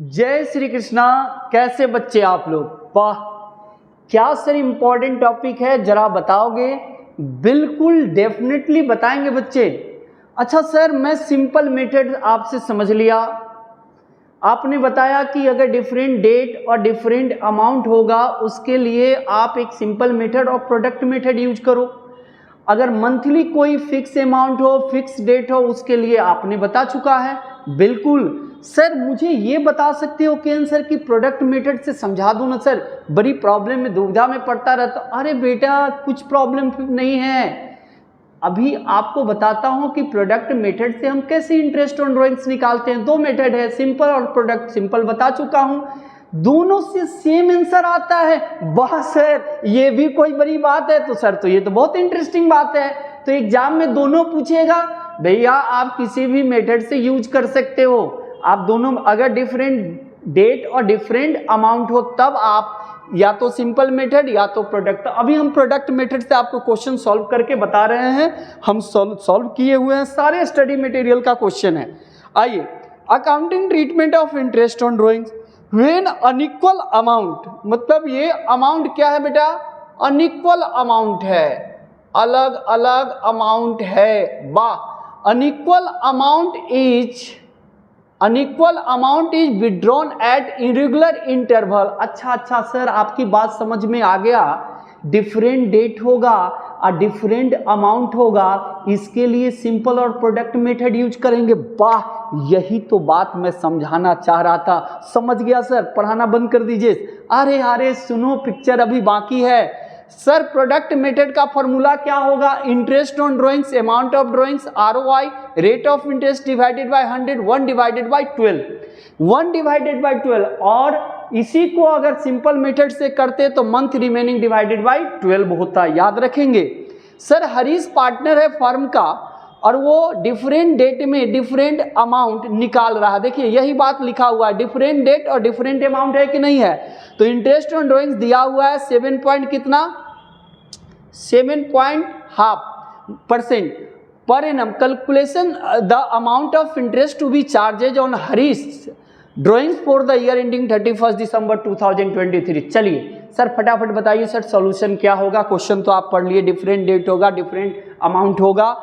जय श्री कृष्णा। कैसे बच्चे आप लोग? वाह, क्या सर इम्पोर्टेंट टॉपिक है, जरा बताओगे? बिल्कुल डेफिनेटली बताएंगे बच्चे। अच्छा सर, मैं सिंपल मेथड आपसे समझ लिया। आपने बताया कि अगर डिफरेंट डेट और डिफरेंट अमाउंट होगा उसके लिए आप एक सिंपल मेथड और प्रोडक्ट मेथड यूज करो। अगर मंथली कोई फिक्स अमाउंट हो, फिक्स डेट हो, उसके लिए आपने बता चुका है। बिल्कुल सर, मुझे ये बता सकते हो कि आंसर की प्रोडक्ट मेथड से समझा दूं ना सर? बड़ी प्रॉब्लम में, दुविधा में पड़ता रहता। अरे बेटा, कुछ प्रॉब्लम नहीं है, अभी आपको बताता हूं कि प्रोडक्ट मेथड से हम कैसे इंटरेस्ट ऑन ड्राइंग्स निकालते हैं। दो मेथड है, सिंपल और प्रोडक्ट। सिंपल बता चुका हूं, दोनों से सेम आंसर आता है। वाह सर, ये भी कोई बड़ी बात है। तो सर, तो ये तो बहुत इंटरेस्टिंग बात है। तो एग्जाम में दोनों पूछेगा भैया, आप किसी भी मेथड से यूज कर सकते हो। आप दोनों, अगर डिफरेंट डेट और डिफरेंट अमाउंट हो तब आप या तो सिंपल मेथड या तो प्रोडक्ट। अभी हम प्रोडक्ट मेथड से आपको क्वेश्चन सॉल्व करके बता रहे हैं। हम सॉल्व किए हुए हैं, सारे स्टडी मटेरियल का क्वेश्चन है। आइए, accounting treatment of interest on drawings when unequal amount, मतलब ये अमाउंट क्या है बेटा? अनइक्वल अमाउंट है, अलग अलग अमाउंट है। वाह, unequal amount is withdrawn at irregular interval. अच्छा सर, आपकी बात समझ में आ गया। डिफरेंट डेट होगा और डिफरेंट अमाउंट होगा, इसके लिए सिंपल और प्रोडक्ट मेथड यूज करेंगे। वाह, यही तो बात मैं समझाना चाह रहा था। समझ गया सर, पढ़ाना बंद कर दीजिए। अरे सुनो, पिक्चर अभी बाकी है। सर, प्रोडक्ट मेथड का फॉर्मूला क्या होगा? Interest on drawings, amount of drawings, ROI, rate of interest divided by 100, 1 divided by 12, 1 divided by 12। और इसी को अगर सिंपल मेथड से करते तो मंथ रिमेनिंग डिवाइडेड बाय 12 होता, याद रखेंगे। सर, हरीश पार्टनर है फर्म का और वो डिफरेंट डेट में डिफरेंट अमाउंट निकाल रहा है। देखिए, यही बात लिखा हुआ है, डिफरेंट डेट और डिफरेंट अमाउंट है कि नहीं है? तो इंटरेस्ट ऑन ड्राइंग्स दिया हुआ है 7 पॉइंट कितना, 7.5% per annum. Calculation the amount of interest to be charges on Harish drawings for the year ending 31 December 2023। चलिए सर, फटाफट बताइए सर, सॉल्यूशन क्या होगा? क्वेश्चन तो आप पढ़ लिए, डिफरेंट डेट होगा, डिफरेंट अमाउंट होगा,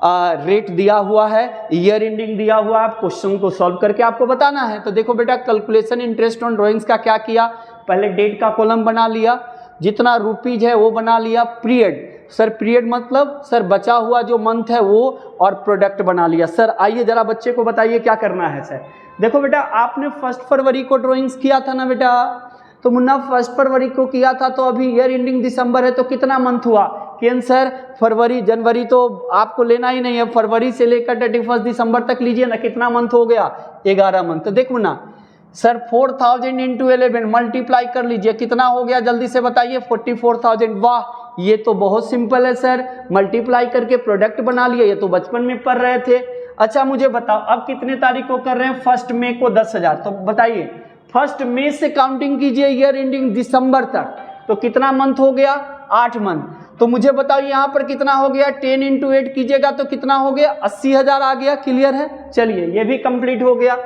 रेट दिया हुआ है, ईयर एंडिंग दिया हुआ है। क्वेश्चन को सॉल्व करके आपको बताना है। तो देखो बेटा, कैलकुलेशन इंटरेस्ट ऑन ड्राइंग्स का क्या किया? पहले डेट का कॉलम बना लिया, जितना रुपीज है वो बना लिया। पीरियड, सर पीरियड मतलब सर बचा हुआ जो मंथ है वो, और प्रोडक्ट बना लिया। सर आइए जरा बच्चे को बताइए क्या करना है। सर देखो बेटा, आपने 1 फरवरी को ड्राइंग्स किया था ना बेटा? तो मुन्ना 1 फरवरी को किया था, तो अभी ईयर एंडिंग दिसंबर है, तो कितना मंथ हुआ? सर फरवरी जनवरी तो आपको लेना ही नहीं है, फरवरी से लेकर 31 दिसंबर तक लीजिए ना, कितना मंथ हो गया? 11 मंथ। तो देखो ना सर, 4000 इंटू 11 मल्टीप्लाई कर लीजिए, कितना हो गया? जल्दी से बताइए, 44,000। वाह, ये तो बहुत सिंपल है सर, मल्टीप्लाई करके प्रोडक्ट बना लिया। ये तो बचपन में पढ़ रहे थे। अच्छा मुझे बताओ, अब कितने तारीख को कर रहे हैं? 1 मई को 10,000। तो बताइए, 1 मई से काउंटिंग कीजिए ईयर एंडिंग दिसंबर तक, तो कितना मंथ हो गया? 8 मंथ। तो मुझे बताओ यहाँ पर कितना हो गया? 10 इंटू 8 कीजिएगा तो कितना हो गया? 80,000 आ गया। क्लियर है? चलिए, ये भी कंप्लीट हो गया।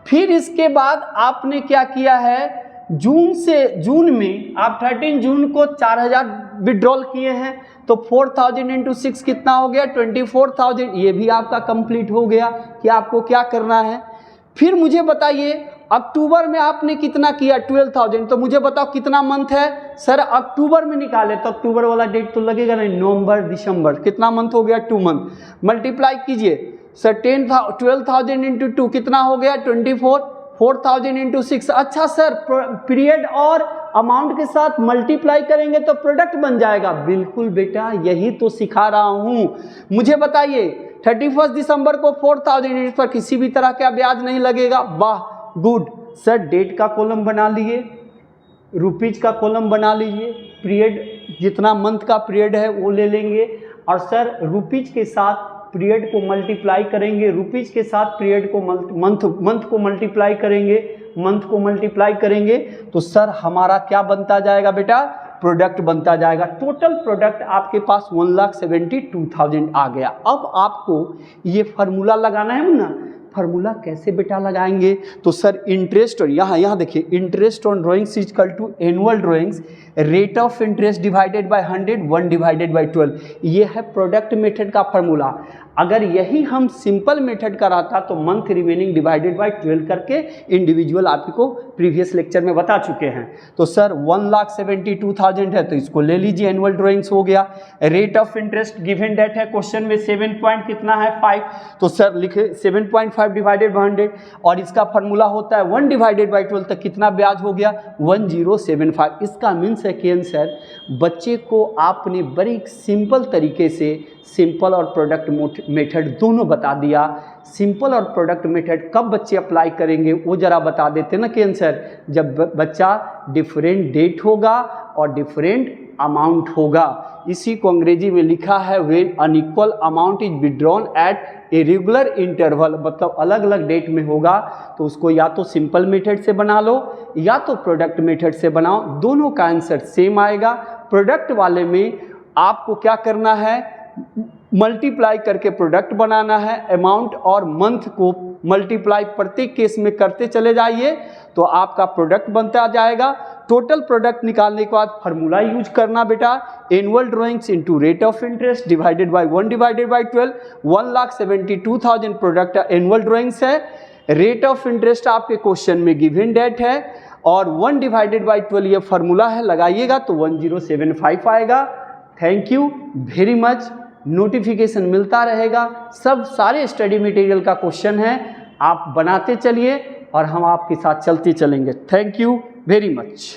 फिर इसके बाद आपने क्या किया है? जून में आप 13 जून को 4,000 विड्रॉल किए हैं, तो 4,000 इंटू 6 कितना हो गया? 24,000। ये भी आपका कंप्लीट हो गया कि आपको क्या करना है। फिर मुझे बताइए, अक्टूबर में आपने कितना किया? 12,000। तो मुझे बताओ कितना मंथ है? सर अक्टूबर में निकाले तो अक्टूबर वाला डेट तो लगेगा नहीं, नवंबर दिसंबर, कितना मंथ हो गया? 2 मंथ। मल्टीप्लाई कीजिए सर, 12,000 इंटू 2 कितना हो गया? 24। 4,000 इंटू 6। अच्छा सर, पीरियड और अमाउंट के साथ मल्टीप्लाई करेंगे तो प्रोडक्ट बन जाएगा। बिल्कुल बेटा, यही तो सिखा रहा हूं। मुझे बताइए, 31 दिसंबर को 4,000, इस पर किसी भी तरह का ब्याज नहीं लगेगा। वाह, गुड सर। डेट का कॉलम बना लिए, रुपीज का कॉलम बना लीजिए, पीरियड जितना मंथ का पीरियड है वो ले लेंगे, और सर रुपीज के साथ पीरियड को मल्टीप्लाई करेंगे, रुपीज के साथ पीरियड को मंथ को मल्टीप्लाई करेंगे, मंथ को मल्टीप्लाई करेंगे, तो सर हमारा क्या बनता जाएगा बेटा? प्रोडक्ट बनता जाएगा। टोटल प्रोडक्ट आपके पास 1,72,000 आ गया। अब आपको ये फार्मूला लगाना है ना, फार्मूला कैसे बेटा लगाएंगे? तो सर इंटरेस्ट, और यहाँ देखिए, interest on drawings is equal to annual drawings rate of interest divided by 100 1 divided by 12। ये है प्रोडक्ट मेथड का फार्मूला। अगर यही हम सिंपल मेथड कराता तो मंथ रिमेनिंग डिवाइडेड बाय 12 करके इंडिविजुअल आपको प्रीवियस लेक्चर में बता चुके हैं। तो सर 1,72,000 है तो इसको ले लीजिए, एनुअल ड्राइंग्स हो गया। Rate of interest given date है क्वेश्चन में 7 पॉइंट कितना है 5, तो सर लिखे 7.5 डिवाइडेड बाय 100, और इसका फार्मूला होता है 1 डिवाइडेड बाय 12, तक कितना ब्याज हो गया 1075। इसका मीन्स है कि आंसर बच्चे को आपने बड़ी सिंपल तरीके से सिंपल और प्रोडक्ट मेथड दोनों बता दिया। सिंपल और प्रोडक्ट मेथड कब बच्चे अप्लाई करेंगे वो जरा बता देते ना कि आंसर, जब बच्चा डिफरेंट डेट होगा और डिफरेंट अमाउंट होगा। इसी को अंग्रेजी में लिखा है when unequal amount is withdrawn at a regular interval, मतलब अलग अलग डेट में होगा तो उसको या तो सिंपल मेथड से बना लो या तो प्रोडक्ट मेथड से बनाओ, दोनों का आंसर सेम आएगा। प्रोडक्ट वाले में आपको क्या करना है, मल्टीप्लाई करके प्रोडक्ट बनाना है, अमाउंट और मंथ को मल्टीप्लाई प्रत्येक केस में करते चले जाइए तो आपका प्रोडक्ट बनता जाएगा। टोटल प्रोडक्ट निकालने के बाद फार्मूला यूज करना बेटा, annual drawings into rate of interest divided bye 1 divided by 12। 1,72,000 product annual drawings है, रेट ऑफ इंटरेस्ट आपके क्वेश्चन में गिवन डेट है, और 1 डिवाइडेड बाय 12 ये फार्मूला है, लगाइएगा तो 1075 आएगा। Thank you very much. Notification मिलता रहेगा, सब सारे स्टडी मटेरियल का क्वेश्चन है, आप बनाते चलिए और हम आपके साथ चलते चलेंगे। Thank you very much.